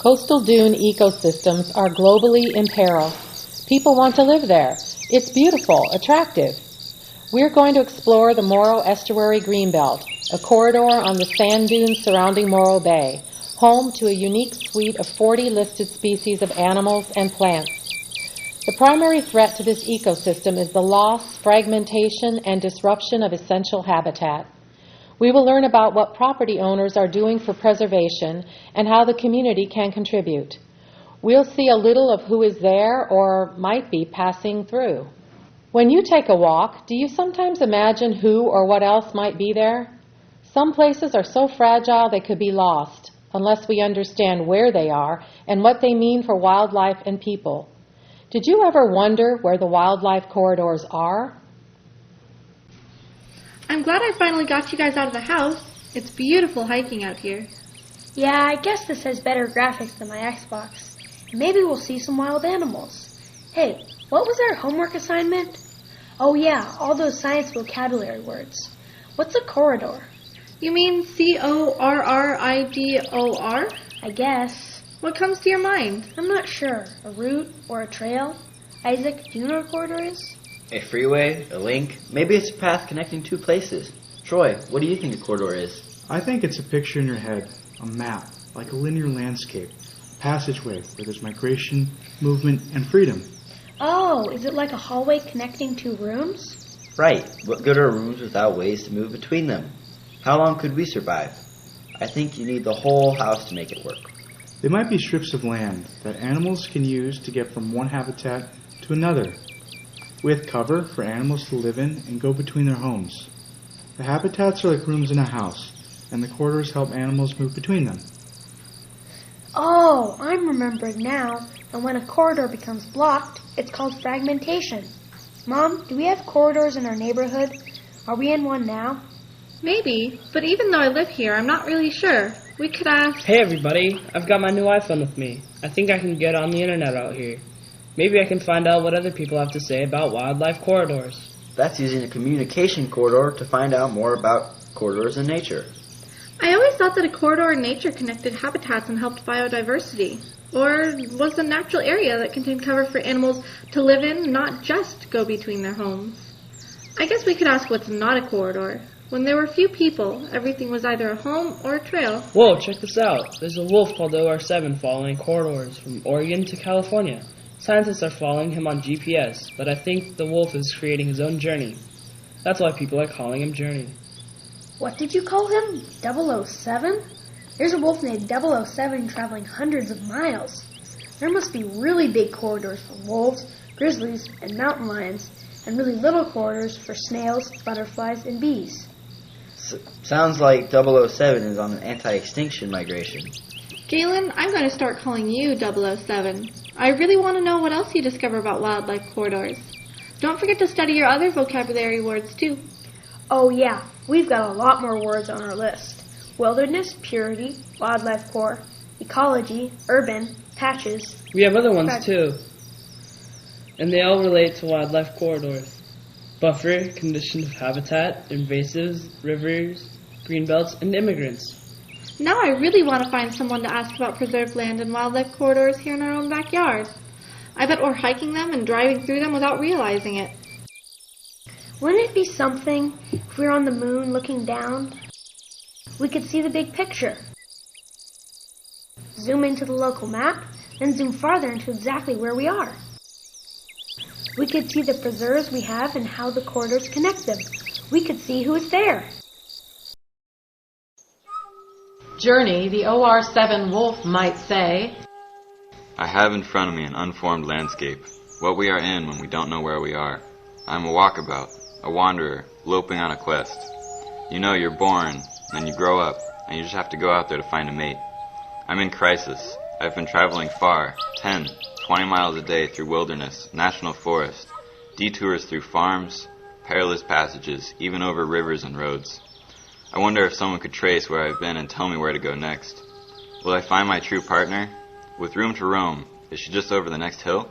Coastal dune ecosystems are globally in peril. People want to live there. It's beautiful, attractive. We're going to explore the Morro Estuary Greenbelt, a corridor on the sand dunes surrounding Morro Bay, home to a unique suite of 40 listed species of animals and plants. The primary threat to this ecosystem is the loss, fragmentation, and disruption of essential habitat. We will learn about what property owners are doing for preservation and how the community can contribute. We'll see a little of who is there or might be passing through. When you take a walk, do you sometimes imagine who or what else might be there? Some places are so fragile they could be lost unless we understand where they are and what they mean for wildlife and people. Did you ever wonder where the wildlife corridors are? I'm glad I finally got you guys out of the house. It's beautiful hiking out here. Yeah, I guess this has better graphics than my Xbox. Maybe we'll see some wild animals. Hey, what was our homework assignment? Oh yeah, all those science vocabulary words. What's a corridor? You mean C-O-R-R-I-D-O-R? I guess. What comes to your mind? I'm not sure. A route or a trail? Isaac, do you know what a corridor is? A freeway, a link, maybe it's a path connecting two places. Troy, what do you think a corridor is? I think it's a picture in your head, a map, like a linear landscape, a passageway where there's migration, movement, and freedom. Oh, is it like a hallway connecting two rooms? Right. What good are rooms without ways to move between them? How long could we survive? I think you need the whole house to make it work. They might be strips of land that animals can use to get from one habitat to another, with cover for animals to live in and go between their homes. The habitats are like rooms in a house, and the corridors help animals move between them. Oh, I'm remembering now. And when a corridor becomes blocked, it's called fragmentation. Mom, do we have corridors in our neighborhood? Are we in one now? Maybe, but even though I live here, I'm not really sure. We could ask... Hey everybody, I've got my new iPhone with me. I think I can get on the internet out here. Maybe I can find out what other people have to say about wildlife corridors. That's using a communication corridor to find out more about corridors in nature. I always thought that a corridor in nature connected habitats and helped biodiversity. Or was a natural area that contained cover for animals to live in, not just go between their homes. I guess we could ask what's not a corridor. When there were few people, everything was either a home or a trail. Whoa, check this out. There's a wolf called OR7 following corridors from Oregon to California. Scientists are following him on GPS, but I think the wolf is creating his own journey. That's why people are calling him Journey. What did you call him? 007? There's a wolf named 007 traveling hundreds of miles. There must be really big corridors for wolves, grizzlies, and mountain lions, and really little corridors for snails, butterflies, and bees. Sounds like 007 is on an anti-extinction migration. Galen, I'm going to start calling you 007. I really want to know what else you discover about wildlife corridors. Don't forget to study your other vocabulary words, too. Oh yeah, we've got a lot more words on our list. Wilderness, purity, wildlife core, ecology, urban, patches. We have other ones, too. And they all relate to wildlife corridors. Buffer, conditions of habitat, invasives, rivers, greenbelts, and immigrants. Now I really want to find someone to ask about preserved land and wildlife corridors here in our own backyard. I bet we're hiking them and driving through them without realizing it. Wouldn't it be something if we were on the moon looking down? We could see the big picture. Zoom into the local map, then zoom farther into exactly where we are. We could see the preserves we have and how the corridors connect them. We could see who is there. Journey, the OR7 wolf might say, I have in front of me an unformed landscape, what we are in when we don't know where we are. I am a walkabout, a wanderer, loping on a quest. You know, you're born, then you grow up, and you just have to go out there to find a mate. I'm in crisis. I've been traveling far, 10, 20 miles a day through wilderness, national forest, detours through farms, perilous passages, even over rivers and roads. I wonder if someone could trace where I've been and tell me where to go next. Will I find my true partner? With room to roam, is she just over the next hill?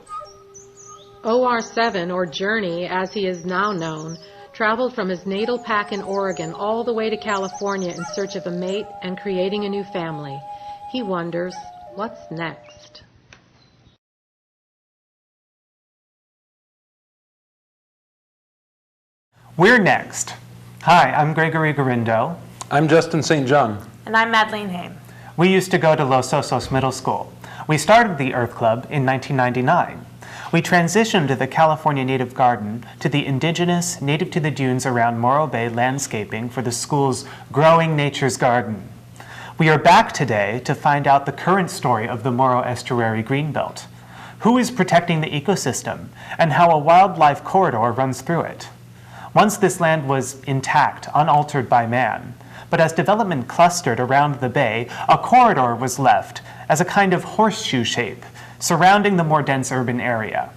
OR7, or Journey as he is now known, traveled from his natal pack in Oregon all the way to California in search of a mate and creating a new family. He wonders, What's next? We're next. Hi, I'm Gregory Garindo. I'm Justin St. John. And I'm Madeleine Haim. We used to go to Los Osos Middle School. We started the Earth Club in 1999. We transitioned the California Native Garden to the indigenous, native to the dunes around Morro Bay landscaping for the school's Growing Nature's Garden. We are back today to find out the current story of the Morro Estuary Greenbelt. Who is protecting the ecosystem, and how a wildlife corridor runs through it. Once this land was intact, unaltered by man, but as development clustered around the bay, a corridor was left as a kind of horseshoe shape surrounding the more dense urban area.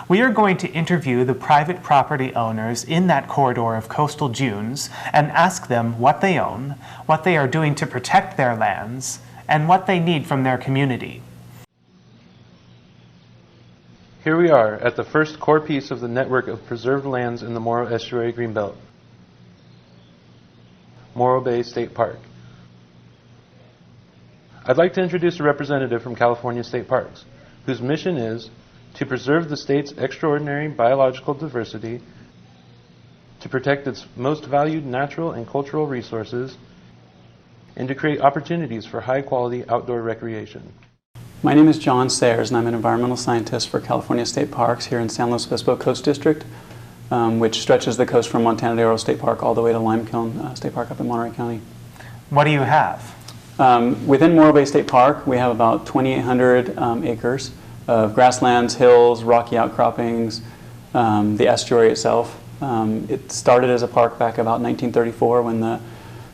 We are going to interview the private property owners in that corridor of coastal dunes and ask them what they own, what they are doing to protect their lands, and what they need from their community. Here we are at the first core piece of the network of preserved lands in the Morro Estuary Greenbelt, Morro Bay State Park. I'd like to introduce a representative from California State Parks, whose mission is to preserve the state's extraordinary biological diversity, to protect its most valued natural and cultural resources, and to create opportunities for high-quality outdoor recreation. My name is John Sayers, and I'm an environmental scientist for California State Parks here in San Luis Obispo Coast District, which stretches the coast from Montana de Oro State Park all the way to Limekiln State Park up in Monterey County. What do you have? Within Morro Bay State Park, we have about 2,800 acres of grasslands, hills, rocky outcroppings, the estuary itself. It started as a park back about 1934 when the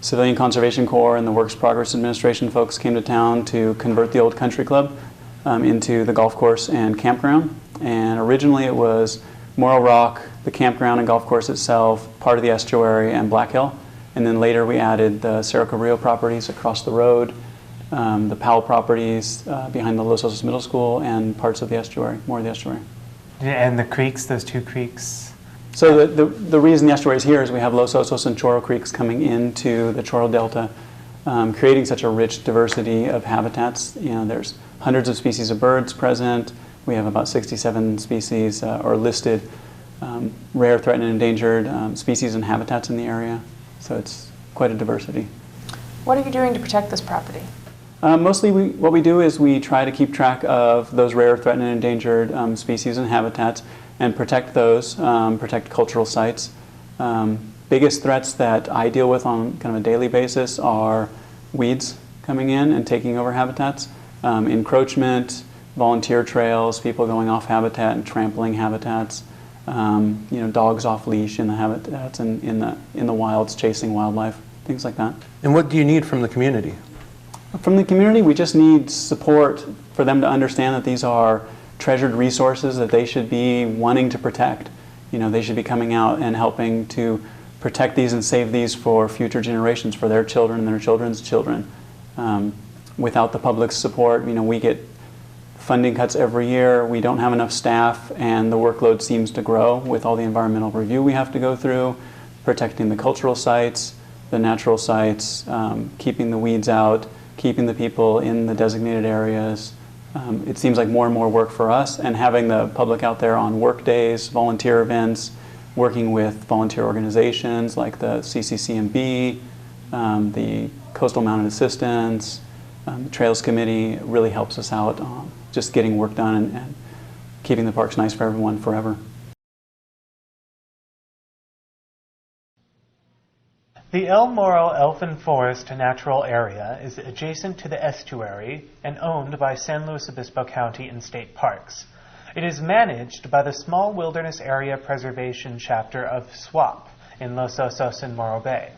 Civilian Conservation Corps and the Works Progress Administration folks came to town to convert the old country club into the golf course and campground. And originally it was Morro Rock, the campground and golf course itself, part of the estuary, and Black Hill. And then later we added the Cerro Cabrillo properties across the road, the Powell properties behind the Los Osos Middle School, and parts of the estuary, more of the estuary. And the creeks, those two creeks? So the reason the estuary is here is we have Los Osos and Chorro creeks coming into the Chorro Delta, creating such a rich diversity of habitats. You know, there's hundreds of species of birds present. We have about 67 species or listed rare, threatened, and endangered species and habitats in the area. So it's quite a diversity. What are you doing to protect this property? Mostly what we do is we try to keep track of those rare, threatened, and endangered species and habitats and protect those, protect cultural sites. Biggest threats that I deal with on kind of a daily basis are weeds coming in and taking over habitats, encroachment, volunteer trails, people going off habitat and trampling habitats, dogs off leash in the habitats and in the wilds chasing wildlife, things like that. And what do you need from the community? From the community, we just need support for them to understand that these are treasured resources that they should be wanting to protect. You know, they should be coming out and helping to protect these and save these for future generations, for their children and their children's children. Without the public's support, we get funding cuts every year. We don't have enough staff, and the workload seems to grow with all the environmental review we have to go through, protecting the cultural sites, the natural sites, keeping the weeds out, keeping the people in the designated areas. It seems like more and more work for us, and having the public out there on work days, volunteer events, working with volunteer organizations like the CCCMB, the Coastal Mountain Assistance, the Trails Committee really helps us out just getting work done and keeping the parks nice for everyone forever. The El Morro Elfin Forest Natural Area is adjacent to the estuary and owned by San Luis Obispo County and State Parks. It is managed by the Small Wilderness Area Preservation Chapter of SWAP in Los Osos and Morro Bay.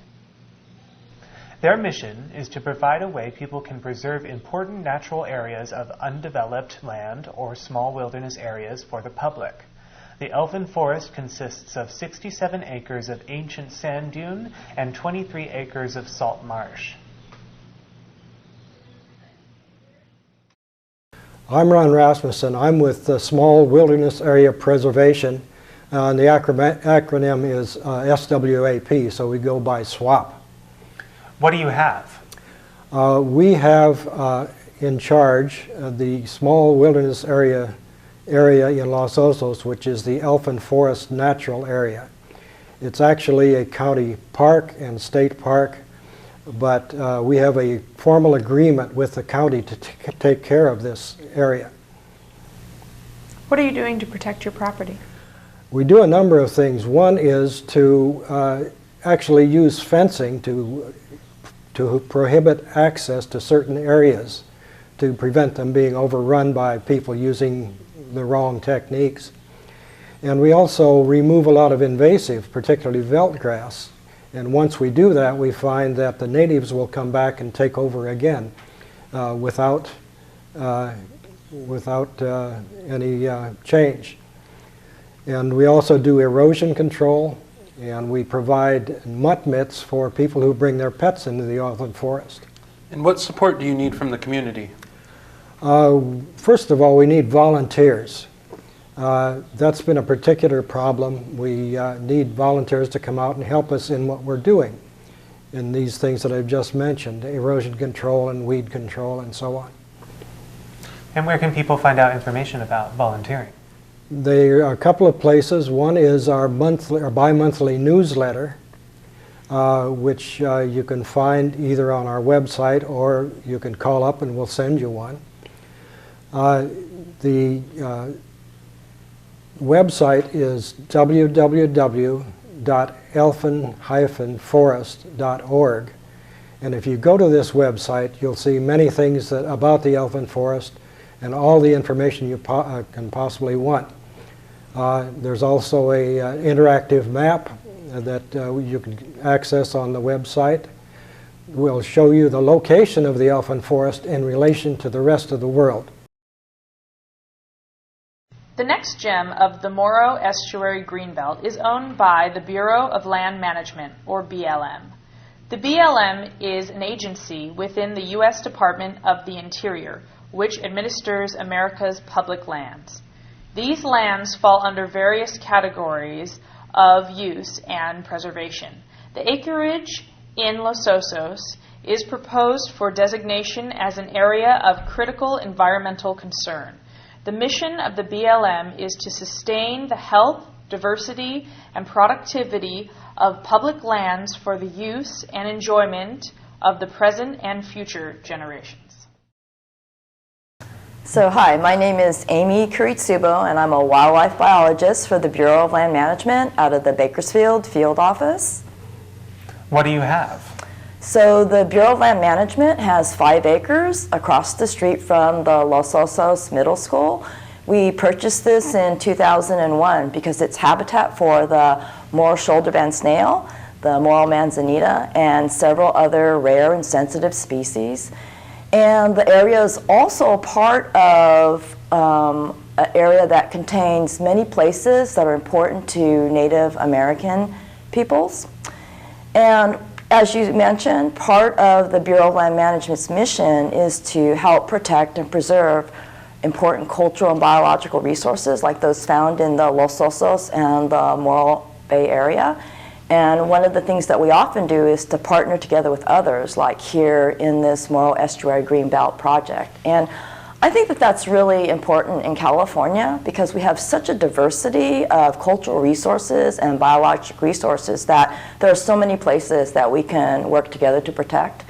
Their mission is to provide a way people can preserve important natural areas of undeveloped land or small wilderness areas for the public. The Elfin Forest consists of 67 acres of ancient sand dune and 23 acres of salt marsh. I'm Ron Rasmussen. I'm with the Small Wilderness Area Preservation. And the acronym is SWAP, so we go by SWAP. What do you have? We have in charge of the small wilderness area in Los Osos, which is the Elfin Forest Natural Area. It's actually a county park and state park, but we have a formal agreement with the county to take care of this area. What are you doing to protect your property? We do a number of things. One is to actually use fencing to prohibit access to certain areas, to prevent them being overrun by people using the wrong techniques. And we also remove a lot of invasive, particularly veldt grass. And once we do that, we find that the natives will come back and take over again without any change. And we also do erosion control, and we provide mutt mitts for people who bring their pets into the Elfin Forest. And what support do you need from the community? First of all, we need volunteers. That's been a particular problem. We need volunteers to come out and help us in what we're doing in these things that I've just mentioned, erosion control and weed control and so on. And where can people find out information about volunteering? There are a couple of places. One is our monthly or bi-monthly newsletter, which you can find either on our website or you can call up and we'll send you one. The website is www.elfin-forest.org, and if you go to this website, you'll see many things about the Elfin Forest and all the information you can possibly want. There's also an interactive map that you can access on the website. We'll show you the location of the Elfin Forest in relation to the rest of the world. The next gem of the Morrow Estuary Greenbelt is owned by the Bureau of Land Management, or BLM. The BLM is an agency within the U.S. Department of the Interior, which administers America's public lands. These lands fall under various categories of use and preservation. The acreage in Los Osos is proposed for designation as an area of critical environmental concern. The mission of the BLM is to sustain the health, diversity, and productivity of public lands for the use and enjoyment of the present and future generations. So hi, my name is Amy Kuritsubo, and I'm a wildlife biologist for the Bureau of Land Management out of the Bakersfield Field Office. What do you have? So the Bureau of Land Management has 5 acres across the street from the Los Osos Middle School. We purchased this in 2001 because it's habitat for the Morrow shoulderband snail, the Morrow manzanita, and several other rare and sensitive species. And the area is also part of an area that contains many places that are important to Native American peoples. And as you mentioned, part of the Bureau of Land Management's mission is to help protect and preserve important cultural and biological resources like those found in the Los Osos and the Morro Bay area. And one of the things that we often do is to partner together with others, like here in this Morrow Estuary Greenbelt project. And I think that that's really important in California because we have such a diversity of cultural resources and biologic resources that there are so many places that we can work together to protect.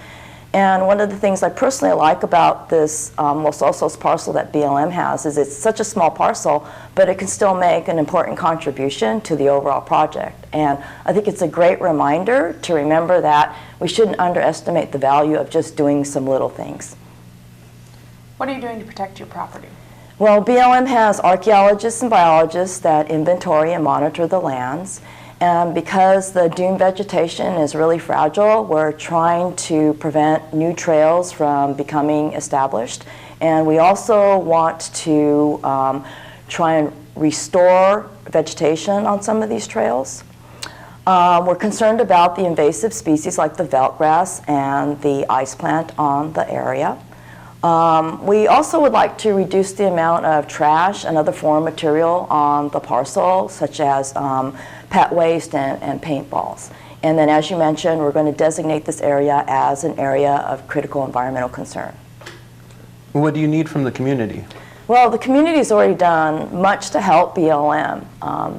And one of the things I personally like about this Los Osos parcel that BLM has is it's such a small parcel, but it can still make an important contribution to the overall project. And I think it's a great reminder to remember that we shouldn't underestimate the value of just doing some little things. What are you doing to protect your property? Well, BLM has archaeologists and biologists that inventory and monitor the lands. And because the dune vegetation is really fragile, we're trying to prevent new trails from becoming established. And we also want to try and restore vegetation on some of these trails. We're concerned about the invasive species like the veldt grass and the ice plant on the area. We also would like to reduce the amount of trash and other foreign material on the parcel, such as pet waste and paintballs. And then, as you mentioned, we're going to designate this area as an area of critical environmental concern. What do you need from the community? Well, the community's already done much to help BLM.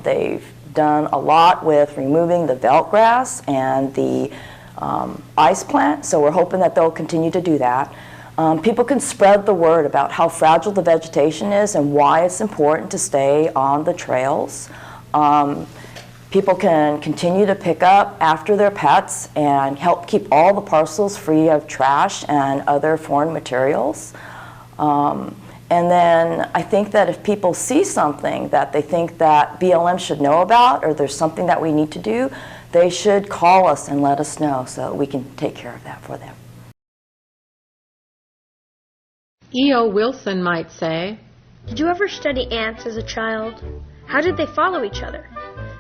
They've done a lot with removing the veld grass and the ice plant, so we're hoping that they'll continue to do that. People can spread the word about how fragile the vegetation is and why it's important to stay on the trails. People can continue to pick up after their pets and help keep all the parcels free of trash and other foreign materials. And then I think that if people see something that they think that BLM should know about, or there's something that we need to do, they should call us and let us know so we can take care of that for them. E.O. Wilson might say, "Did you ever study ants as a child? How did they follow each other?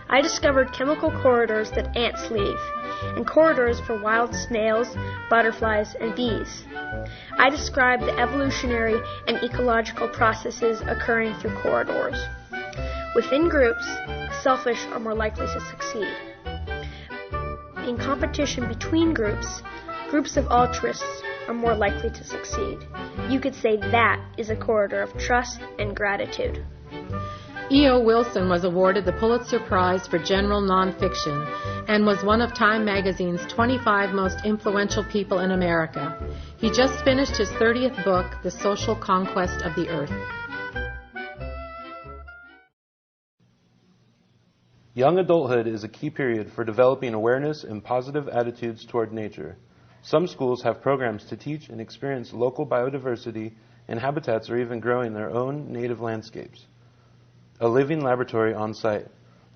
I discovered chemical corridors that ants leave, and corridors for wild snails, butterflies, and bees. I described the evolutionary and ecological processes occurring through corridors. Within groups, the selfish are more likely to succeed. In competition between groups, groups of altruists are more likely to succeed. You could say that is a corridor of trust and gratitude." E.O. Wilson was awarded the Pulitzer Prize for General Nonfiction and was one of Time magazine's 25 most influential people in America. He just finished his 30th book, The Social Conquest of the Earth. Young adulthood is a key period for developing awareness and positive attitudes toward nature. Some schools have programs to teach and experience local biodiversity, and habitats are even growing their own native landscapes. A living laboratory on site.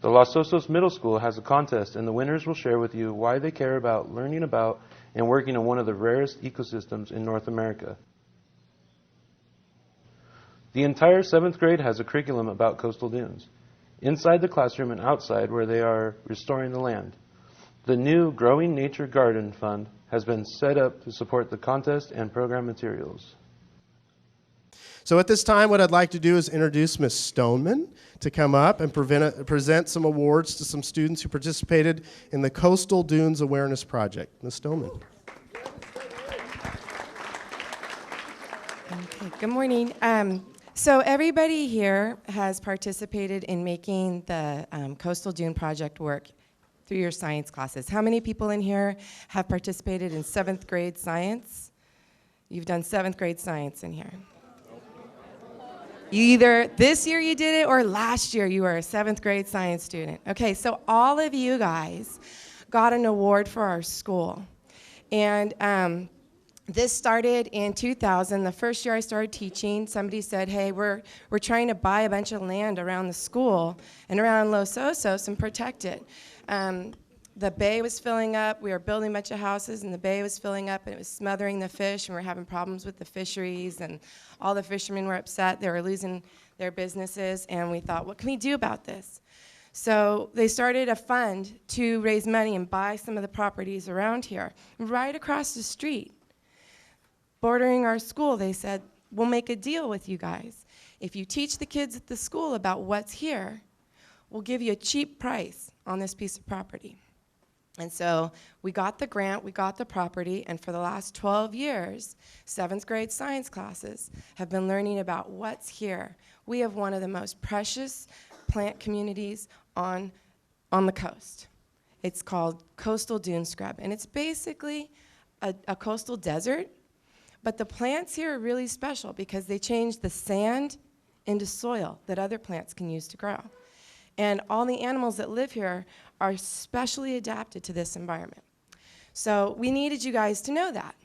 The Los Osos Middle School has a contest, and the winners will share with you why they care about learning about and working in one of the rarest ecosystems in North America. The entire 7th grade has a curriculum about coastal dunes, inside the classroom and outside where they are restoring the land. The new Growing Nature Garden Fund has been set up to support the contest and program materials. So at this time, what I'd like to do is introduce Ms. Stoneman to come up and present some awards to some students who participated in the Coastal Dunes Awareness Project. Ms. Stoneman. Okay, good morning. So everybody here has participated in making the Coastal Dune Project work through your science classes. How many people in here have participated in 7th grade science? You've done 7th grade science in here. You either this year you did it or last year you were a 7th grade science student. Okay, so all of you guys got an award for our school. And this started in 2000. The first year I started teaching, somebody said, hey, we're trying to buy a bunch of land around the school and around Los Osos and protect it. The bay was filling up. We were building a bunch of houses, and the bay was filling up, and it was smothering the fish, and we were having problems with the fisheries, and all the fishermen were upset. They were losing their businesses, and we thought, what can we do about this? So they started a fund to raise money and buy some of the properties around here. Right across the street, bordering our school, they said, we'll make a deal with you guys. If you teach the kids at the school about what's here, we'll give you a cheap price on this piece of property. And so we got the grant, we got the property, and for the last 12 years, 7th grade science classes have been learning about what's here. We have one of the most precious plant communities on the coast. It's called Coastal Dune Scrub, and it's basically a coastal desert, but the plants here are really special because they change the sand into soil that other plants can use to grow. And all the animals that live here are specially adapted to this environment. So we needed you guys to know that.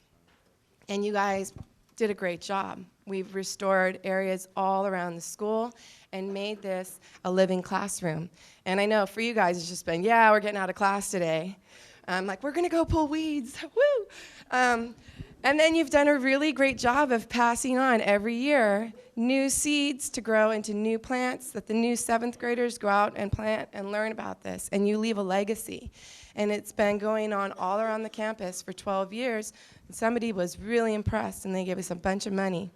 And you guys did a great job. We've restored areas all around the school and made this a living classroom. And I know for you guys it's just been, yeah, we're getting out of class today. Like, we're going to go pull weeds. Woo! And then you've done a really great job of passing on every year new seeds to grow into new plants that the new 7th graders go out and plant and learn about this, and you leave a legacy. And it's been going on all around the campus for 12 years, and somebody was really impressed, and they gave us a bunch of money.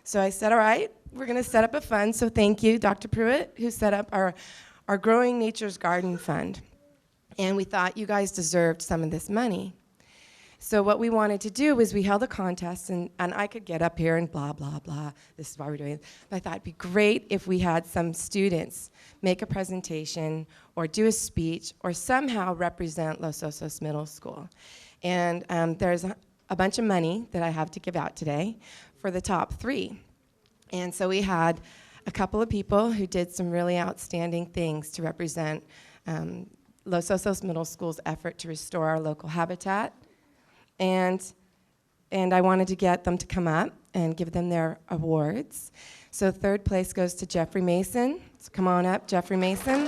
So I said, all right, we're going to set up a fund, so thank you, Dr. Pruitt, who set up our Growing Nature's Garden Fund. And we thought you guys deserved some of this money. So what we wanted to do was we held a contest, and I could get up here and blah, blah, blah. This is why we're doing it. But I thought it'd be great if we had some students make a presentation or do a speech or somehow represent Los Osos Middle School. And there's a bunch of money that I have to give out today for the top 3. And so we had a couple of people who did some really outstanding things to represent Los Osos Middle School's effort to restore our local habitat. And I wanted to get them to come up and give them their awards. So 3rd place goes to Jeffrey Mason. So come on up, Jeffrey Mason.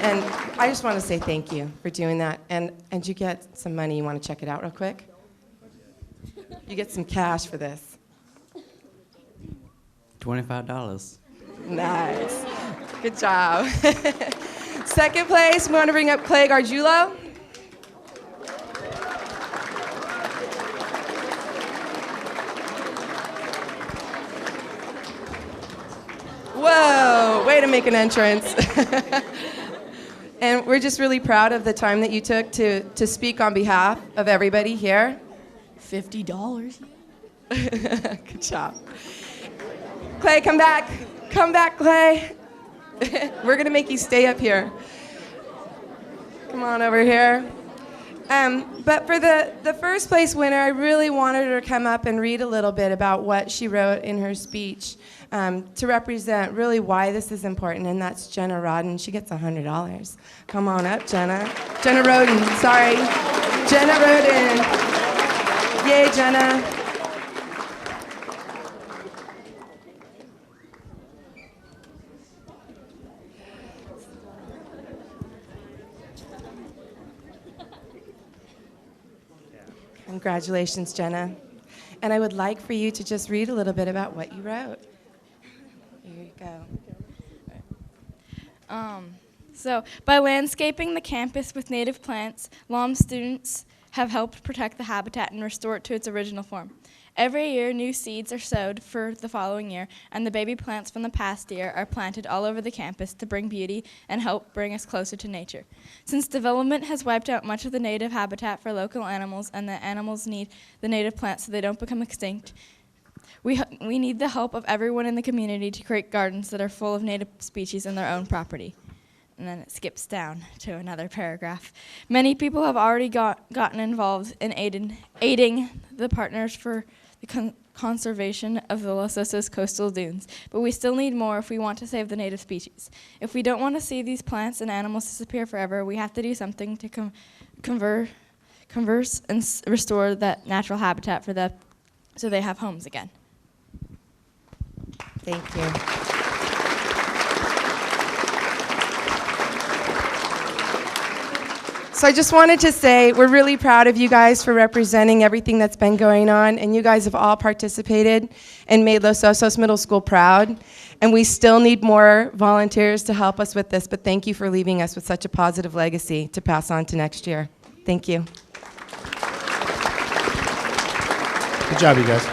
And I just want to say thank you for doing that. And you get some money. You want to check it out real quick? You get some cash for this. $25. Nice. Good job. 2nd place, we want to bring up Clay Gargiulo. Whoa, way to make an entrance. And we're just really proud of the time that you took to speak on behalf of everybody here. $50. Good job. Clay, come back. Come back, Clay. We're going to make you stay up here. Come on over here. But for the 1st place winner, I really wanted her to come up and read a little bit about what she wrote in her speech to represent really why this is important, and that's Jenna Rodden. She gets $100. Come on up, Jenna. Jenna Roden, sorry. Jenna Roden. Yay, Jenna. Congratulations, Jenna. And I would like for you to just read a little bit about what you wrote. Here you go. So, by landscaping the campus with native plants, LOM students have helped protect the habitat and restore it to its original form. Every year, new seeds are sowed for the following year, and the baby plants from the past year are planted all over the campus to bring beauty and help bring us closer to nature. Since development has wiped out much of the native habitat for local animals, and the animals need the native plants so they don't become extinct, we need the help of everyone in the community to create gardens that are full of native species in their own property. And then it skips down to another paragraph. Many people have already gotten involved in aiding the Partners for the conservation of the Los Osos coastal dunes, but we still need more if we want to save the native species. If we don't want to see these plants and animals disappear forever, we have to do something to converse and restore that natural habitat for them so they have homes again. Thank you. So I just wanted to say we're really proud of you guys for representing everything that's been going on, and you guys have all participated and made Los Osos Middle School proud, and we still need more volunteers to help us with this, but thank you for leaving us with such a positive legacy to pass on to next year. Thank you. Good job, you guys.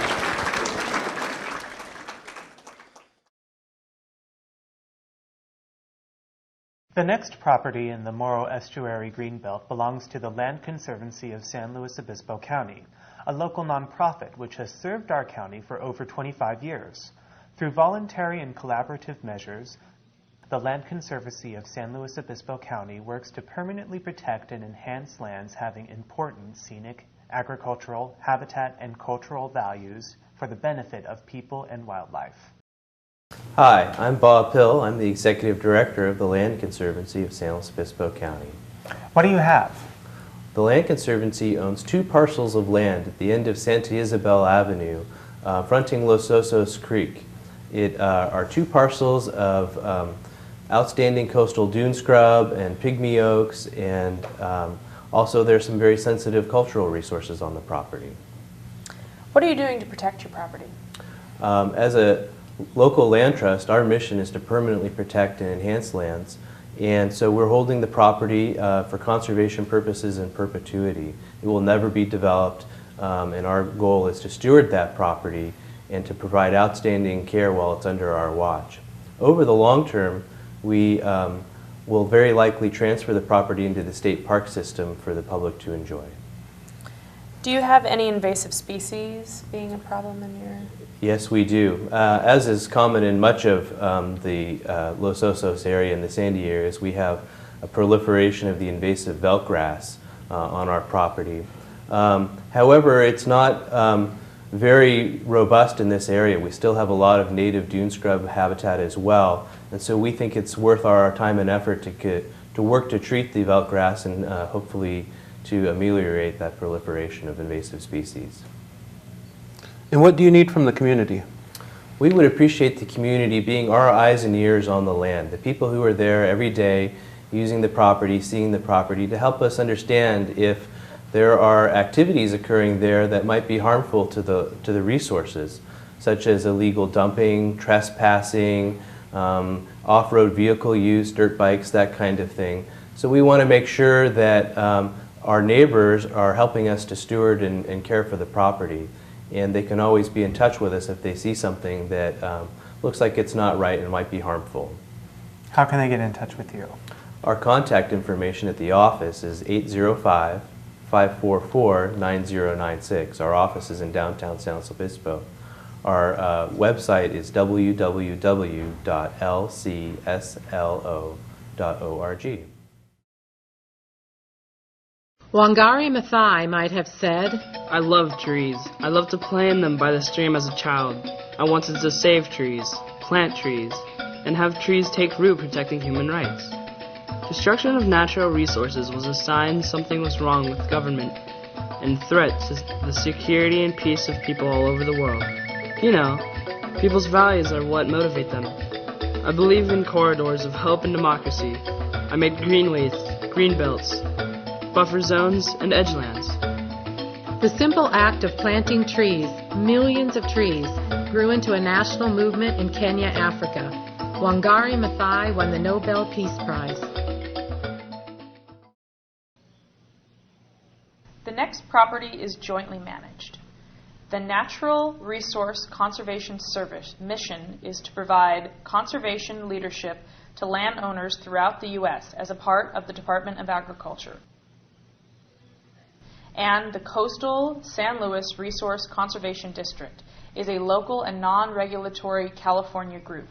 The next property in the Morro Estuary Greenbelt belongs to the Land Conservancy of San Luis Obispo County, a local nonprofit which has served our county for over 25 years. Through voluntary and collaborative measures, the Land Conservancy of San Luis Obispo County works to permanently protect and enhance lands having important scenic, agricultural, habitat, and cultural values for the benefit of people and wildlife. Hi, I'm Bob Hill. I'm the Executive Director of the Land Conservancy of San Luis Obispo County. What do you have? The Land Conservancy owns 2 parcels of land at the end of Santa Isabel Avenue, fronting Los Osos Creek. It are 2 parcels of outstanding coastal dune scrub and pygmy oaks, and also there's some very sensitive cultural resources on the property. What are you doing to protect your property? As a local land trust, our mission is to permanently protect and enhance lands, and so we're holding the property for conservation purposes in perpetuity. It will never be developed, and our goal is to steward that property and to provide outstanding care while it's under our watch. over the long term, we will very likely transfer the property into the state park system for the public to enjoy. Do you have any invasive species being a problem in your... Yes, we do. As is common in much of the Los Osos area and the Sandy areas, we have a proliferation of the invasive veldt grass on our property. However, it's not very robust in this area. We still have a lot of native dune scrub habitat as well, and so we think it's worth our time and effort to work to treat the veldt grass and hopefully to ameliorate that proliferation of invasive species. And what do you need from the community? We would appreciate the community being our eyes and ears on the land, the people who are there every day using the property, seeing the property, to help us understand if there are activities occurring there that might be harmful to the resources, such as illegal dumping, trespassing, off-road vehicle use, dirt bikes, that kind of thing. So we want to make sure that our neighbors are helping us to steward and care for the property. And they can always be in touch with us if they see something that looks like it's not right and might be harmful. How can they get in touch with you? Our contact information at the office is 805-544-9096. Our office is in downtown San Luis Obispo. Our website is www.lcslo.org. Wangari Maathai might have said, I love trees. I loved to play in them by the stream as a child. I wanted to save trees, plant trees, and have trees take root protecting human rights. Destruction of natural resources was a sign something was wrong with government and threat to the security and peace of people all over the world. You know, people's values are what motivate them. I believe in corridors of hope and democracy. I made greenways, green belts, buffer zones, and edgelands. The simple act of planting trees, millions of trees, grew into a national movement in Kenya, Africa. Wangari Maathai won the Nobel Peace Prize. The next property is jointly managed. The Natural Resource Conservation Service mission is to provide conservation leadership to landowners throughout the U.S. as a part of the Department of Agriculture. And the Coastal San Luis Resource Conservation District is a local and non-regulatory California group.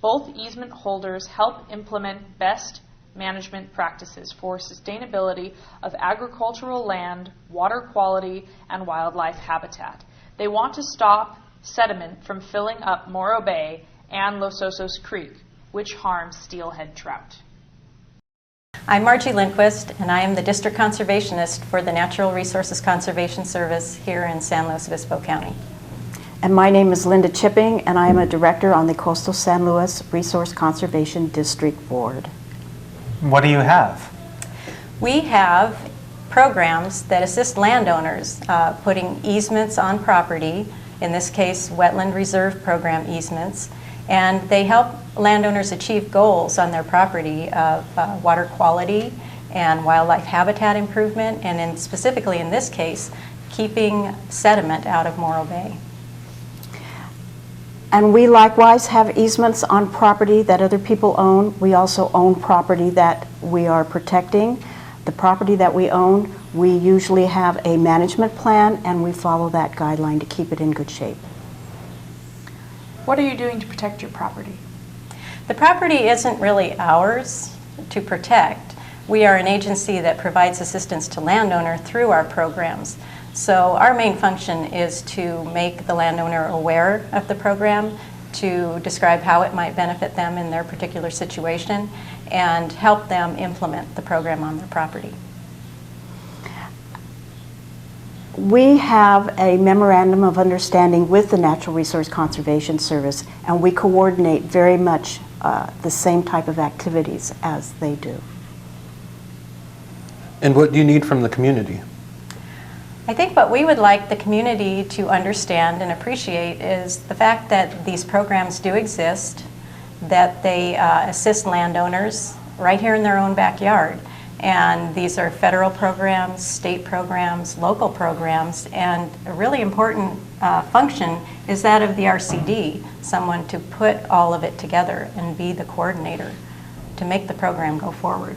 Both easement holders help implement best management practices for sustainability of agricultural land, water quality, and wildlife habitat. They want to stop sediment from filling up Morro Bay and Los Osos Creek, which harms steelhead trout. I'm Margie Lindquist, and I am the District Conservationist for the Natural Resources Conservation Service here in San Luis Obispo County. And my name is Linda Chipping, and I am a Director on the Coastal San Luis Resource Conservation District Board. What do you have? We have programs that assist landowners putting easements on property, in this case wetland reserve program easements, and they help landowners achieve goals on their property of water quality and wildlife habitat improvement, and specifically in this case, keeping sediment out of Morro Bay. And we likewise have easements on property that other people own. We also own property that we are protecting. The property that we own, we usually have a management plan, and we follow that guideline to keep it in good shape. What are you doing to protect your property? The property isn't really ours to protect. We are an agency that provides assistance to landowner through our programs. So our main function is to make the landowner aware of the program, to describe how it might benefit them in their particular situation, and help them implement the program on their property. We have a memorandum of understanding with the Natural Resource Conservation Service, and we coordinate very much the same type of activities as they do. And what do you need from the community? I think what we would like the community to understand and appreciate is the fact that these programs do exist, that they assist landowners right here in their own backyard. And these are federal programs, state programs, local programs, and a really important function is that of the RCD, someone to put all of it together and be the coordinator to make the program go forward.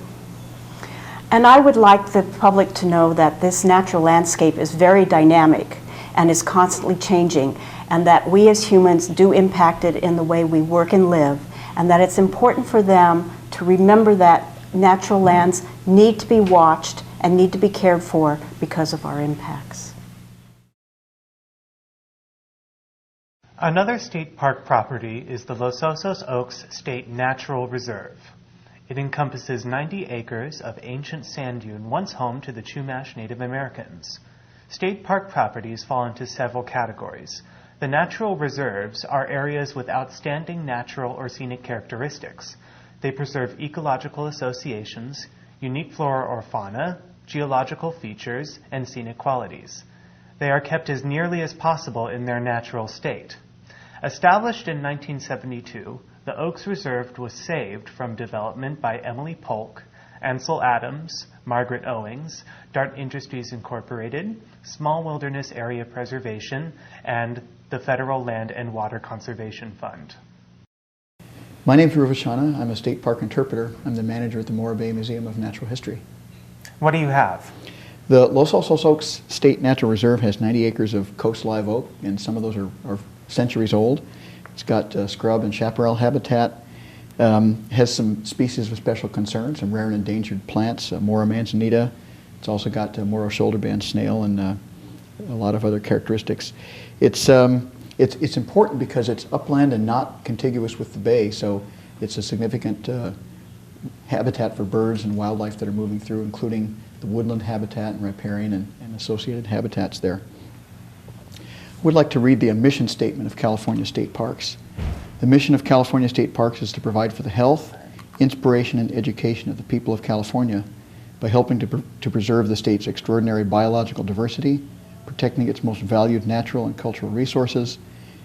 And I would like the public to know that this natural landscape is very dynamic and is constantly changing, and that we as humans do impact it in the way we work and live, and that it's important for them to remember that natural lands need to be watched and need to be cared for because of our impacts. Another state park property is the Los Osos Oaks State Natural Reserve. It encompasses 90 acres of ancient sand dune once home to the Chumash Native Americans. State park properties fall into several categories. The natural reserves are areas with outstanding natural or scenic characteristics. They preserve ecological associations, unique flora or fauna, geological features, and scenic qualities. They are kept as nearly as possible in their natural state. Established in 1972, the Oaks Reserve was saved from development by Emily Polk, Ansel Adams, Margaret Owings, Dart Industries Incorporated, Small Wilderness Area Preservation, and the Federal Land and Water Conservation Fund. My name is Rufus Shana. I'm a state park interpreter. I'm the manager at the Morro Bay Museum of Natural History. What do you have? The Los Osos Oaks State Natural Reserve has 90 acres of coast live oak, and some of those are centuries old. It's got scrub and chaparral habitat. Has some species of special concern, some rare and endangered plants, Mora manzanita. It's also got Moro shoulderband snail and a lot of other characteristics. It's important because it's upland and not contiguous with the bay, so it's a significant habitat for birds and wildlife that are moving through, including the woodland habitat and riparian and associated habitats there. I would like to read the mission statement of California State Parks. The mission of California State Parks is to provide for the health, inspiration, and education of the people of California by helping to preserve the state's extraordinary biological diversity, protecting its most valued natural and cultural resources,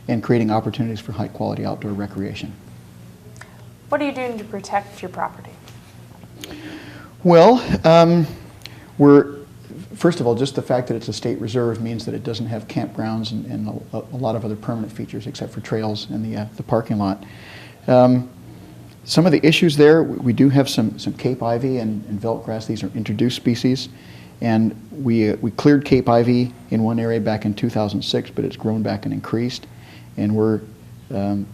and creating opportunities for high-quality outdoor recreation. What are you doing to protect your property? Well, first of all, just the fact that it's a state reserve means that it doesn't have campgrounds and a lot of other permanent features except for trails and the parking lot. Some of the issues there, we do have some Cape ivy and veldt grass. These are introduced species. And we cleared Cape ivy in one area back in 2006, but it's grown back and increased. And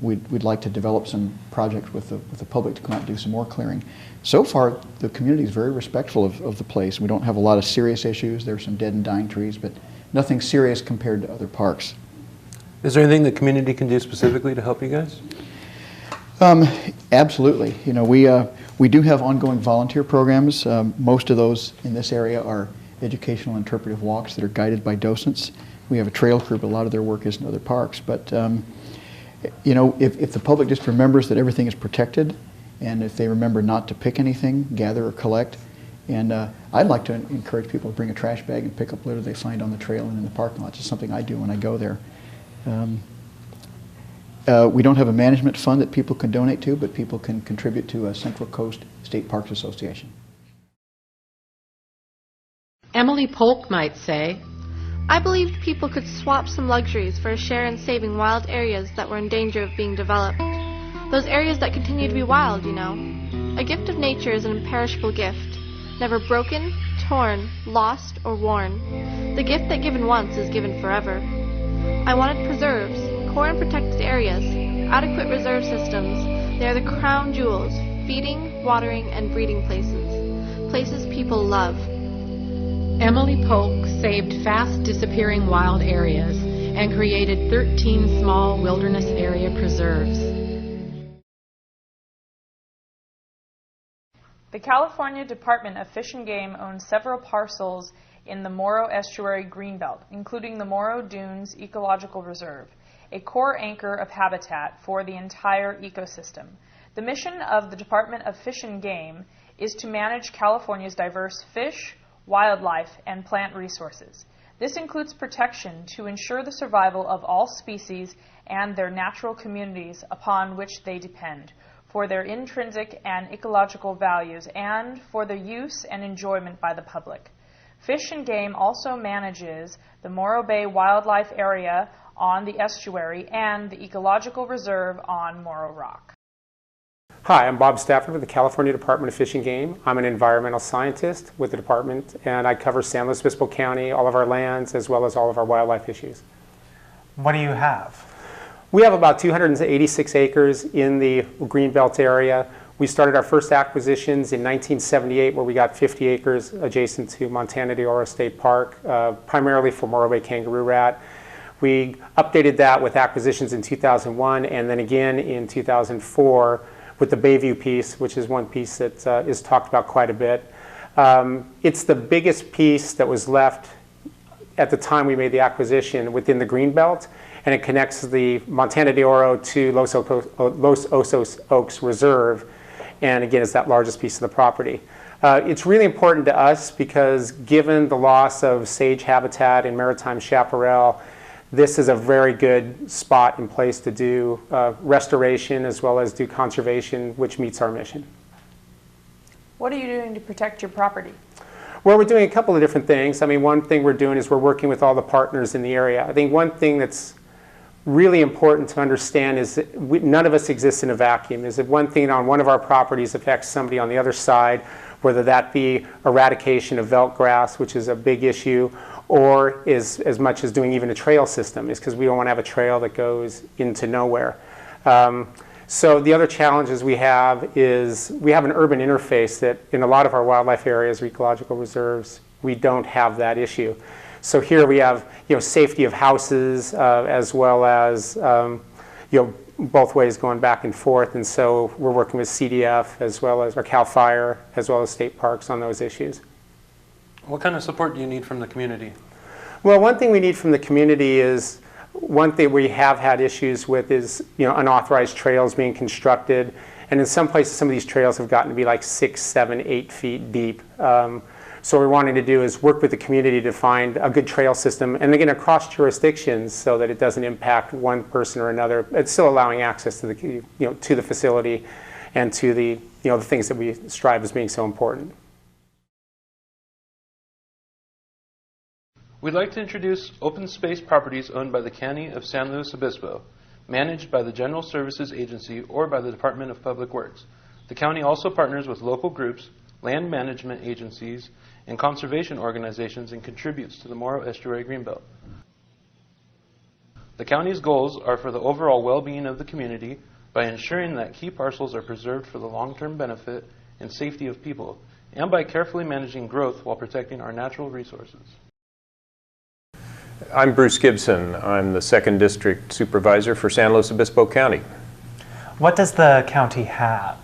we'd like to develop some projects with the public to come out and do some more clearing. So far, the community is very respectful of the place. We don't have a lot of serious issues. There are some dead and dying trees, but nothing serious compared to other parks. Is there anything the community can do specifically to help you guys? Absolutely. You know, we do have ongoing volunteer programs. Most of those in this area are educational interpretive walks that are guided by docents. We have a trail crew, but a lot of their work is in other parks. But you know, if the public just remembers that everything is protected, and if they remember not to pick anything, gather or collect, and I'd like to encourage people to bring a trash bag and pick up litter they find on the trail and in the parking lot. It's just something I do when I go there. We don't have a management fund that people can donate to, but people can contribute to a Central Coast State Parks Association. Emily Polk might say, I believed people could swap some luxuries for a share in saving wild areas that were in danger of being developed. Those areas that continue to be wild, you know. A gift of nature is an imperishable gift, never broken, torn, lost, or worn. The gift that given once is given forever. I wanted preserves, core and protected areas, adequate reserve systems. They are the crown jewels, feeding, watering, and breeding places. Places people love. Emily Polk saved fast disappearing wild areas and created 13 small wilderness area preserves. The California Department of Fish and Game owns several parcels in the Morro Estuary Greenbelt, including the Morro Dunes Ecological Reserve, a core anchor of habitat for the entire ecosystem. The mission of the Department of Fish and Game is to manage California's diverse fish, wildlife, and plant resources. This includes protection to ensure the survival of all species and their natural communities upon which they depend, for their intrinsic and ecological values, and for their use and enjoyment by the public. Fish and Game also manages the Morro Bay Wildlife Area on the estuary and the Ecological Reserve on Morro Rock. Hi, I'm Bob Stafford with the California Department of Fish and Game. I'm an environmental scientist with the department, and I cover San Luis Obispo County, all of our lands, as well as all of our wildlife issues. What do you have? We have about 286 acres in the Greenbelt area. We started our first acquisitions in 1978, where we got 50 acres adjacent to Montana de Oro State Park, primarily for Morro Bay kangaroo rat. We updated that with acquisitions in 2001, and then again in 2004 with the Bayview piece, which is one piece that is talked about quite a bit. It's the biggest piece that was left at the time we made the acquisition within the Greenbelt, and it connects the Montana de Oro to Los Osos Oaks Reserve, and again, it's that largest piece of the property. It's really important to us because given the loss of sage habitat in maritime chaparral, this is a very good spot and place to do restoration as well as do conservation, which meets our mission. What are you doing to protect your property? Well, we're doing a couple of different things. I mean, one thing we're doing is we're working with all the partners in the area. I think one thing that's really important to understand is that none of us exist in a vacuum. Is that one thing on one of our properties affects somebody on the other side, whether that be eradication of veld grass, which is a big issue, or is as much as doing even a trail system, is because we don't want to have a trail that goes into nowhere. So the other challenges we have is we have an urban interface that in a lot of our wildlife areas or ecological reserves, we don't have that issue. So here we have, safety of houses as well as, both ways going back and forth. And so we're working with CDF as well as, or CAL FIRE, as well as state parks on those issues. What kind of support do you need from the community? Well, one thing we need from the community is, one thing we have had issues with is, unauthorized trails being constructed. And in some places, some of these trails have gotten to be like 6, 7, 8 feet deep. So what we're wanting to do is work with the community to find a good trail system, and again, across jurisdictions so that it doesn't impact one person or another. It's still allowing access to the, to the facility and to the, the things that we strive as being so important. We'd like to introduce open space properties owned by the County of San Luis Obispo, managed by the General Services Agency or by the Department of Public Works. The county also partners with local groups, land management agencies, and conservation organizations and contributes to the Morro Estuary Greenbelt. The county's goals are for the overall well-being of the community by ensuring that key parcels are preserved for the long-term benefit and safety of people, and by carefully managing growth while protecting our natural resources. I'm Bruce Gibson. I'm the 2nd District Supervisor for San Luis Obispo County. What does the county have?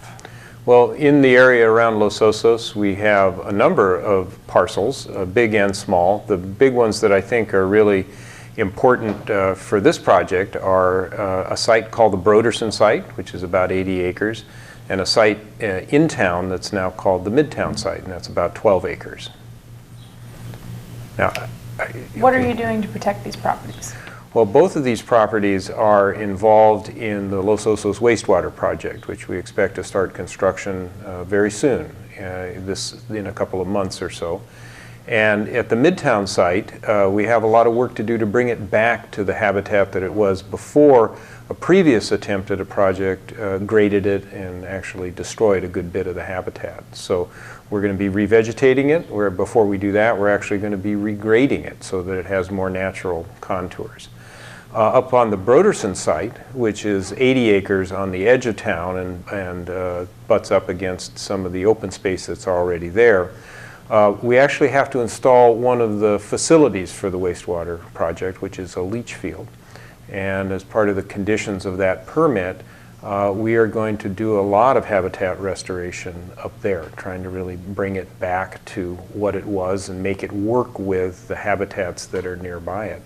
Well, in the area around Los Osos, we have a number of parcels, big and small. The big ones that I think are really important for this project are a site called the Broderson site, which is about 80 acres, and a site in town that's now called the Midtown site, and that's about 12 acres. Now, what are you doing to protect these properties? Well, both of these properties are involved in the Los Osos wastewater project, which we expect to start construction very soon, in a couple of months or so. And at the Midtown site, we have a lot of work to do to bring it back to the habitat that it was before a previous attempt at a project graded it and actually destroyed a good bit of the habitat. So we're going to be revegetating it, where before we do that, we're actually going to be regrading it so that it has more natural contours. Up on the Broderson site, which is 80 acres on the edge of town and butts up against some of the open space that's already there, we actually have to install one of the facilities for the wastewater project, which is a leach field. And as part of the conditions of that permit, we are going to do a lot of habitat restoration up there, trying to really bring it back to what it was and make it work with the habitats that are nearby it.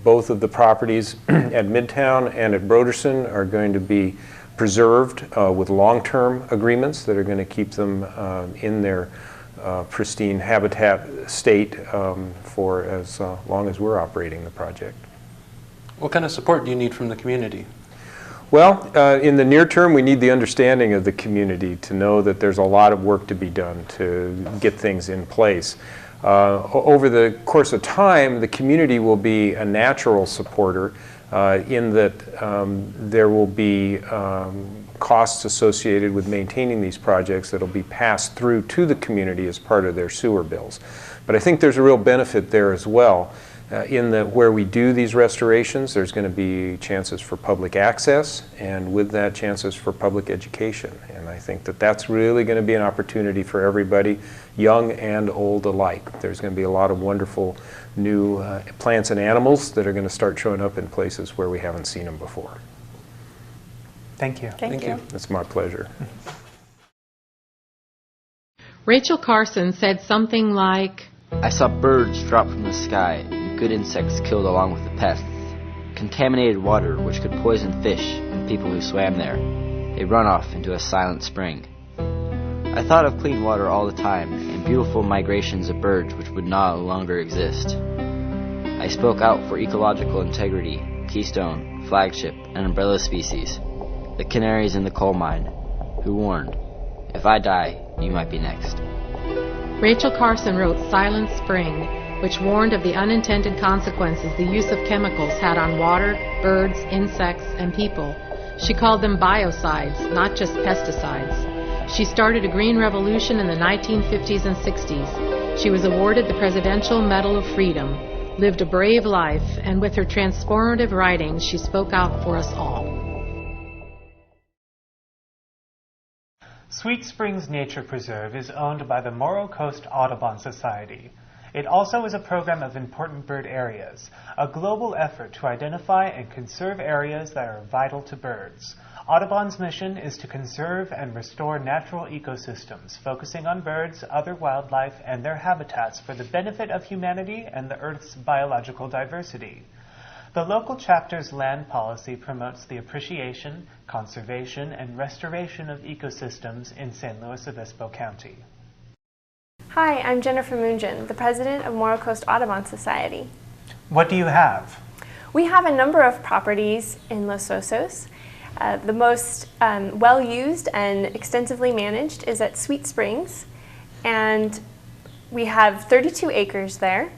Both of the properties at Midtown and at Broderson are going to be preserved with long-term agreements that are going to keep them in their pristine habitat state for as long as we're operating the project. What kind of support do you need from the community? Well, in the near term, we need the understanding of the community to know that there's a lot of work to be done to get things in place. Over the course of time, the community will be a natural supporter in that there will be costs associated with maintaining these projects that will be passed through to the community as part of their sewer bills. But I think there's a real benefit there as well. In that where we do these restorations, there's going to be chances for public access, and with that, chances for public education. And I think that that's really going to be an opportunity for everybody, young and old alike. There's going to be a lot of wonderful new plants and animals that are going to start showing up in places where we haven't seen them before. Thank you. Thank you. It's my pleasure. Rachel Carson said something like, I saw birds drop from the sky, good insects killed along with the pests, contaminated water which could poison fish and people who swam there, a runoff into a silent spring. I thought of clean water all the time and beautiful migrations of birds which would no longer exist. I spoke out for ecological integrity, keystone, flagship, and umbrella species, the canaries in the coal mine, who warned, if I die, you might be next. Rachel Carson wrote Silent Spring, which warned of the unintended consequences the use of chemicals had on water, birds, insects, and people. She called them biocides, not just pesticides. She started a green revolution in the 1950s and 60s. She was awarded the Presidential Medal of Freedom, lived a brave life, and with her transformative writings, she spoke out for us all. Sweet Springs Nature Preserve is owned by the Morro Coast Audubon Society. It also is a program of important bird areas, a global effort to identify and conserve areas that are vital to birds. Audubon's mission is to conserve and restore natural ecosystems, focusing on birds, other wildlife, and their habitats for the benefit of humanity and the Earth's biological diversity. The local chapter's land policy promotes the appreciation, conservation, and restoration of ecosystems in San Luis Obispo County. Hi, I'm Jennifer Moonjan, the president of Morro Coast Audubon Society. What do you have? We have a number of properties in Los Osos. The most well-used and extensively managed is at Sweet Springs, and we have 32 acres there,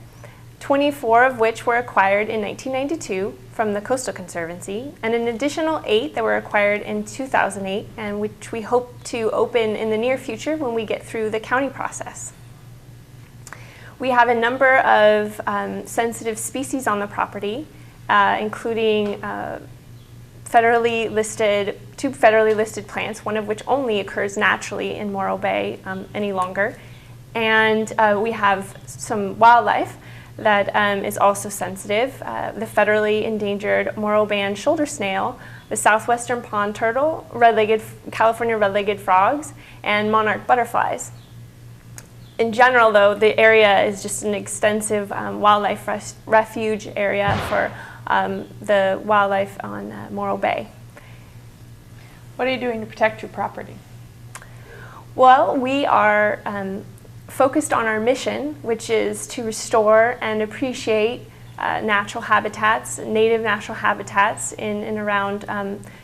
24 of which were acquired in 1992 from the Coastal Conservancy, and an additional 8 that were acquired in 2008, and which we hope to open in the near future when we get through the county process. We have a number of sensitive species on the property, including two federally listed plants, one of which only occurs naturally in Morro Bay any longer. And we have some wildlife that is also sensitive, the federally endangered Morro Band shoulder snail, the southwestern pond turtle, California red-legged frogs, and monarch butterflies. In general, though, the area is just an extensive wildlife refuge area for the wildlife on Morro Bay. What are you doing to protect your property? Well, we are focused on our mission, which is to restore and appreciate natural habitats, native natural habitats in and around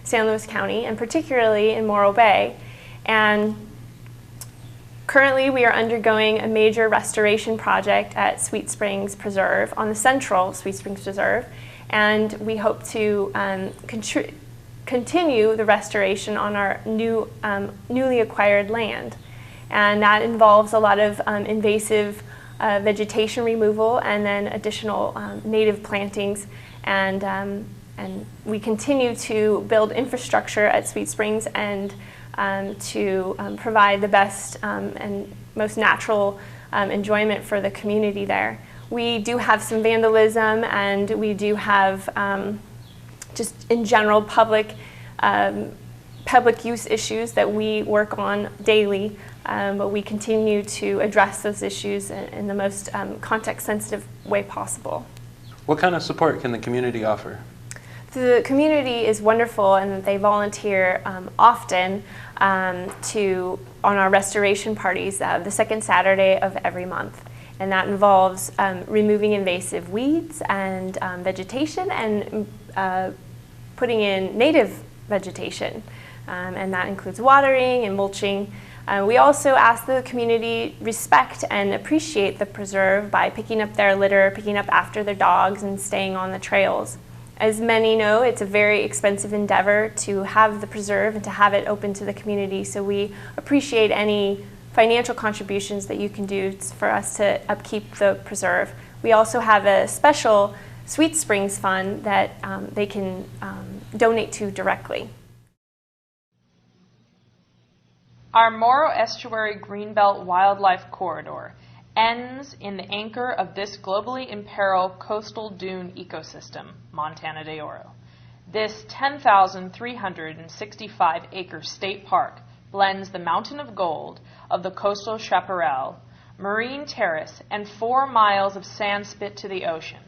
San Luis County, and particularly in Morro Bay. And currently, we are undergoing a major restoration project at Sweet Springs Preserve, on the central Sweet Springs Preserve, and we hope to continue the restoration on our newly acquired land. And that involves a lot of invasive vegetation removal and then additional native plantings. And we continue to build infrastructure at Sweet Springs and to provide the best and most natural enjoyment for the community there. We do have some vandalism, and we do have just in general public use issues that we work on daily, but we continue to address those issues in the most context-sensitive way possible. What kind of support can the community offer? The community is wonderful, and they volunteer often on our restoration parties the second Saturday of every month. And that involves removing invasive weeds and vegetation and putting in native vegetation. And that includes watering and mulching. We also ask the community respect and appreciate the preserve by picking up their litter, picking up after their dogs, and staying on the trails. As many know, it's a very expensive endeavor to have the preserve and to have it open to the community, so we appreciate any financial contributions that you can do for us to upkeep the preserve. We also have a special Sweet Springs Fund that they can donate to directly. Our Morrow Estuary Greenbelt Wildlife Corridor ends in the anchor of this globally imperiled coastal dune ecosystem, Montana de Oro. This 10,365-acre state park blends the mountain of gold of the coastal chaparral, marine terrace, and 4 miles of sand spit to the ocean.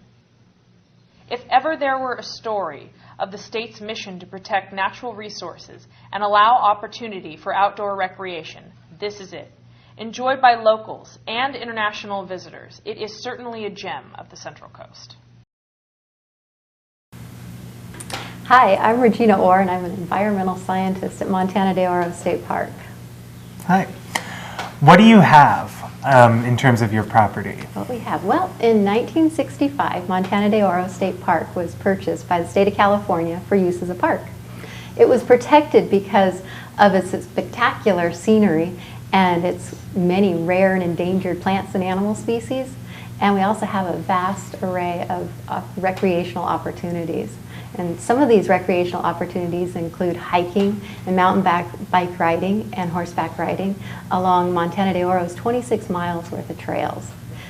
If ever there were a story of the state's mission to protect natural resources and allow opportunity for outdoor recreation, this is it. Enjoyed by locals and international visitors, it is certainly a gem of the Central Coast. Hi, I'm Regina Orr, and I'm an environmental scientist at Montana de Oro State Park. Hi. What do you have in terms of your property? What we have? Well, in 1965, Montana de Oro State Park was purchased by the state of California for use as a park. It was protected because of its spectacular scenery and its many rare and endangered plants and animal species. And we also have a vast array of recreational opportunities. And some of these recreational opportunities include hiking and mountain bike riding and horseback riding along Montana de Oro's 26 miles worth of trails.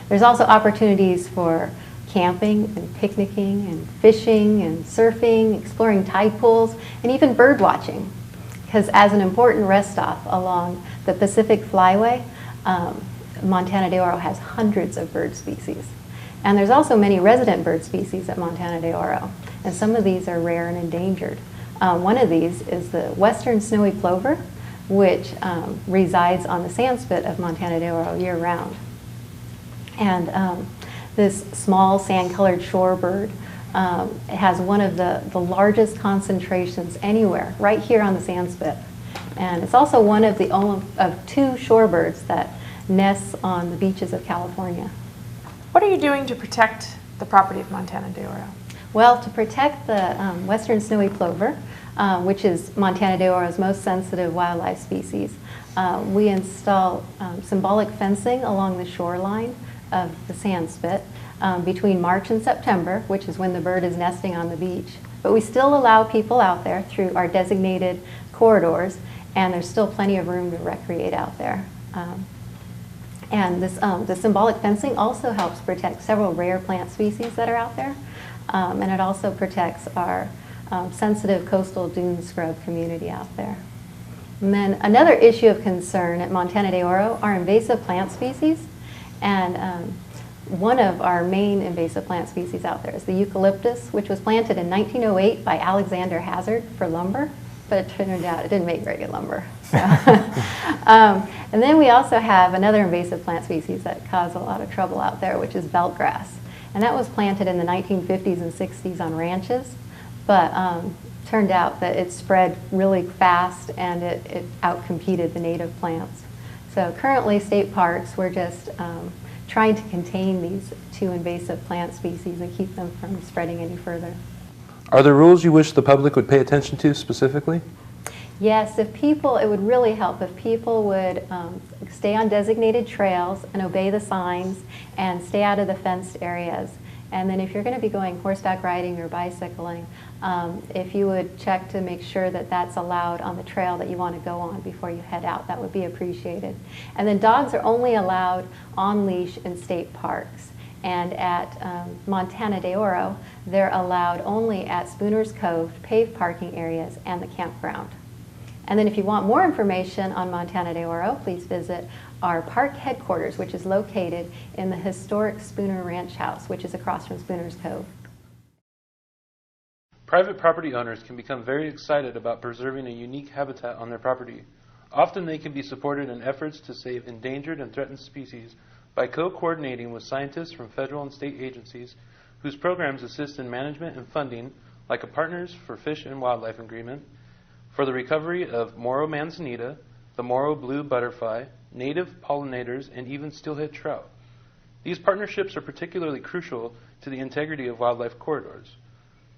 There's also opportunities for camping and picnicking and fishing and surfing, exploring tide pools, and even bird watching. Because as an important rest stop along the Pacific Flyway, Montana de Oro has hundreds of bird species. And there's also many resident bird species at Montana de Oro, and some of these are rare and endangered. One of these is the western snowy plover, which resides on the sandspit of Montana de Oro year-round. And this small sand-colored shorebird has one of the largest concentrations anywhere, right here on the sandspit. And it's also one of the only of 2 shorebirds that nests on the beaches of California. What are you doing to protect the property of Montana de Oro? Well, to protect the western snowy plover, which is Montana de Oro's most sensitive wildlife species, we install symbolic fencing along the shoreline of the sandspit between March and September, which is when the bird is nesting on the beach. But we still allow people out there through our designated corridors, and there's still plenty of room to recreate out there. And this, the symbolic fencing also helps protect several rare plant species that are out there. And it also protects our sensitive coastal dune scrub community out there. And then another issue of concern at Montana de Oro are invasive plant species. And one of our main invasive plant species out there is the eucalyptus, which was planted in 1908 by Alexander Hazard for lumber. But it turned out it didn't make very good lumber. So. And then we also have another invasive plant species that cause a lot of trouble out there, which is belt grass. And that was planted in the 1950s and 60s on ranches, but turned out that it spread really fast and it outcompeted the native plants. So currently, state parks, we're just trying to contain these 2 invasive plant species and keep them from spreading any further. Are there rules you wish the public would pay attention to specifically? Yes, it would really help if people would stay on designated trails and obey the signs and stay out of the fenced areas. And then if you're going to be going horseback riding or bicycling, if you would check to make sure that that's allowed on the trail that you want to go on before you head out, that would be appreciated. And then dogs are only allowed on leash in state parks. And at Montana de Oro, they're allowed only at Spooner's Cove, paved parking areas, and the campground. And then if you want more information on Montana de Oro, please visit our park headquarters, which is located in the historic Spooner Ranch House, which is across from Spooner's Cove. Private property owners can become very excited about preserving a unique habitat on their property. Often they can be supported in efforts to save endangered and threatened species by co-coordinating with scientists from federal and state agencies whose programs assist in management and funding, like a Partners for Fish and Wildlife Agreement, for the recovery of Morrow manzanita, the Morrow blue butterfly, native pollinators, and even steelhead trout. These partnerships are particularly crucial to the integrity of wildlife corridors.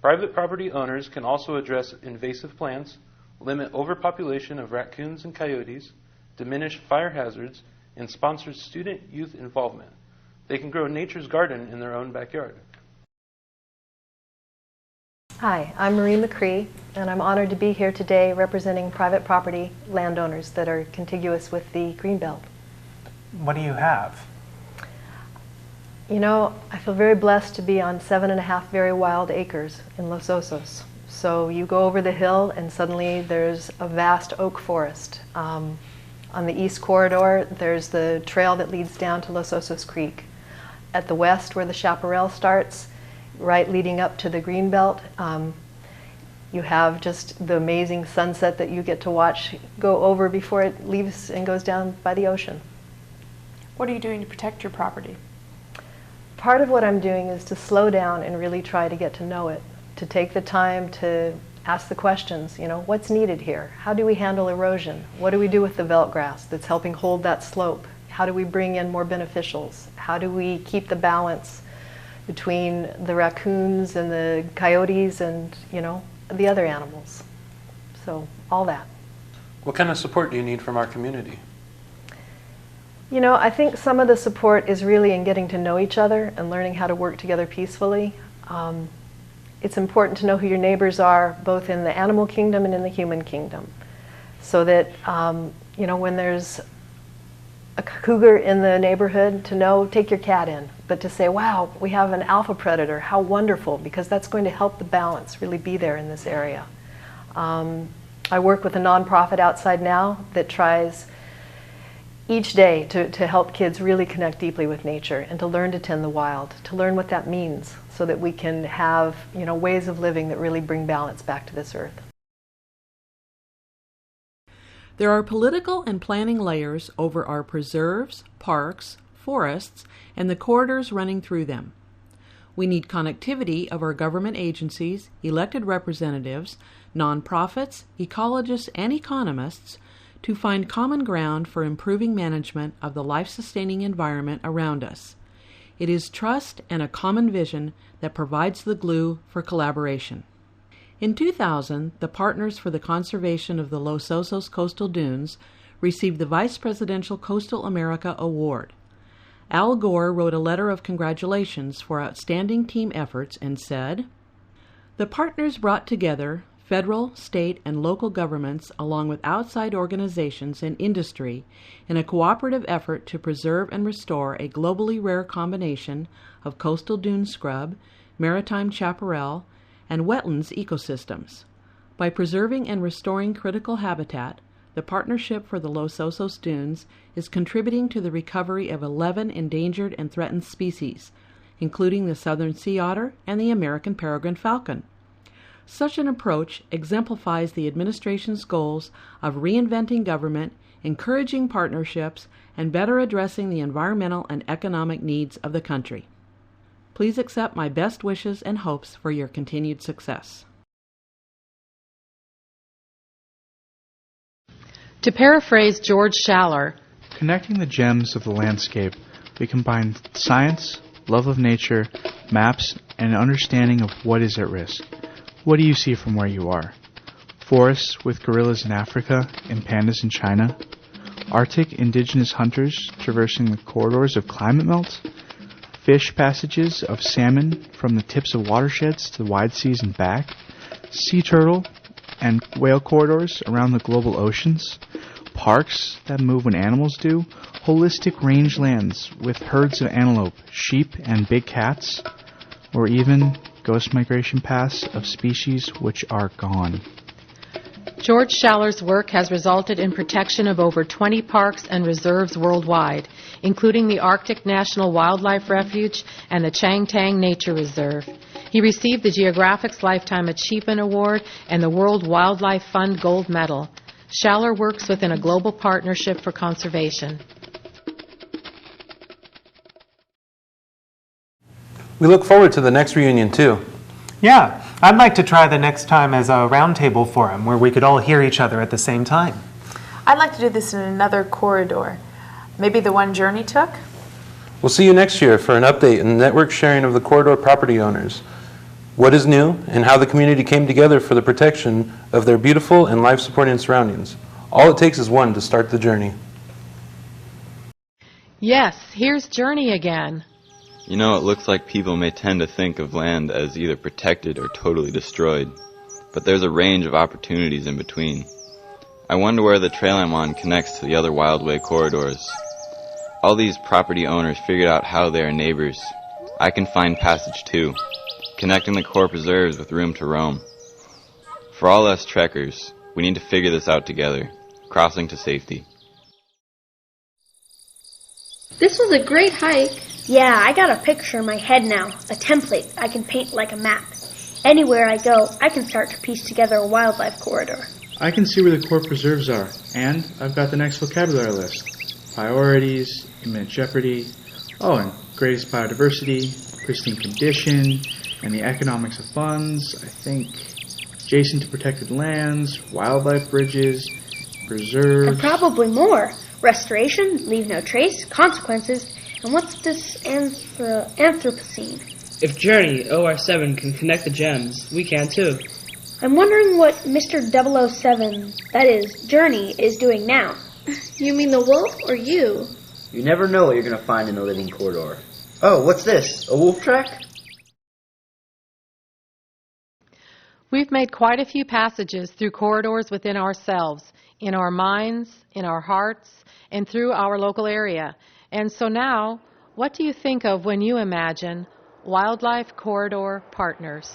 Private property owners can also address invasive plants, limit overpopulation of raccoons and coyotes, diminish fire hazards, and sponsor student-youth involvement. They can grow nature's garden in their own backyard. Hi, I'm Marie McCree, and I'm honored to be here today representing private property landowners that are contiguous with the Greenbelt. What do you have? You know, I feel very blessed to be on 7.5 very wild acres in Los Osos. So you go over the hill and suddenly there's a vast oak forest. On the east corridor, there's the trail that leads down to Los Osos Creek. At the west, where the chaparral starts, right leading up to the Greenbelt, you have just the amazing sunset that you get to watch go over before it leaves and goes down by the ocean. What are you doing to protect your property? Part of what I'm doing is to slow down and really try to get to know it, to take the time to ask the questions, you know, what's needed here? How do we handle erosion? What do we do with the veld grass that's helping hold that slope? How do we bring in more beneficials? How do we keep the balance between the raccoons and the coyotes and, you know, the other animals? So, all that. What kind of support do you need from our community? You know, I think some of the support is really in getting to know each other and learning how to work together peacefully. It's important to know who your neighbors are, both in the animal kingdom and in the human kingdom, so that, you know, when there's a cougar in the neighborhood, to know, take your cat in, but to say, wow, we have an alpha predator, how wonderful, because that's going to help the balance really be there in this area. I work with a nonprofit outside now that tries each day to help kids really connect deeply with nature and to learn to tend the wild, to learn what that means so that we can have, you know, ways of living that really bring balance back to this earth. There are political and planning layers over our preserves, parks, forests, and the corridors running through them. We need connectivity of our government agencies, elected representatives, nonprofits, ecologists, and economists to find common ground for improving management of the life-sustaining environment around us. It is trust and a common vision that provides the glue for collaboration. In 2000, the Partners for the Conservation of the Los Osos Coastal Dunes received the Vice Presidential Coastal America Award. Al Gore wrote a letter of congratulations for outstanding team efforts and said, "The partners brought together federal, state, and local governments along with outside organizations and industry in a cooperative effort to preserve and restore a globally rare combination of coastal dune scrub, maritime chaparral, and wetlands ecosystems. By preserving and restoring critical habitat, the Partnership for the Los Osos Dunes is contributing to the recovery of 11 endangered and threatened species, including the southern sea otter and the American peregrine falcon. Such an approach exemplifies the administration's goals of reinventing government, encouraging partnerships, and better addressing the environmental and economic needs of the country. Please accept my best wishes and hopes for your continued success." To paraphrase George Schaller, connecting the gems of the landscape, we combine science, love of nature, maps, and an understanding of what is at risk. What do you see from where you are? Forests with gorillas in Africa and pandas in China? Arctic indigenous hunters traversing the corridors of climate melt? Fish passages of salmon from the tips of watersheds to the wide seas and back? Sea turtle and whale corridors around the global oceans? Parks that move when animals do? Holistic rangelands with herds of antelope, sheep, and big cats? Or even ghost migration paths of species which are gone? George Schaller's work has resulted in protection of over 20 parks and reserves worldwide, including the Arctic National Wildlife Refuge and the Changtang Nature Reserve. He received the Geographic's Lifetime Achievement Award and the World Wildlife Fund Gold Medal. Schaller works within a global partnership for conservation. We look forward to the next reunion, too. Yeah, I'd like to try the next time as a roundtable forum where we could all hear each other at the same time. I'd like to do this in another corridor. Maybe the one Journey took? We'll see you next year for an update in the network sharing of the corridor property owners. What is new and how the community came together for the protection of their beautiful and life-supporting surroundings. All it takes is one to start the journey. Yes, here's Journey again. You know, it looks like people may tend to think of land as either protected or totally destroyed, but there's a range of opportunities in between. I wonder where the trail I'm on connects to the other Wildway corridors. All these property owners figured out how they are neighbors. I can find passage too, connecting the core preserves with room to roam. For all us trekkers, we need to figure this out together, crossing to safety. This was a great hike. Yeah, I got a picture in my head now, a template I can paint like a map. Anywhere I go, I can start to piece together a wildlife corridor. I can see where the core preserves are, and I've got the next vocabulary list. Priorities, imminent jeopardy, and greatest biodiversity, pristine condition, and the economics of funds, I think. Adjacent to protected lands, wildlife bridges, preserves. And probably more. Restoration, leave no trace, consequences, and what's this Anthropocene? If Journey, OR7, can connect the gems, we can too. I'm wondering what Mr. 007, that is, Journey, is doing now. You mean the wolf or you? You never know what you're going to find in a living corridor. Oh, what's this? A wolf track? We've made quite a few passages through corridors within ourselves, in our minds, in our hearts, and through our local area. And so now, what do you think of when you imagine Wildlife Corridor Partners?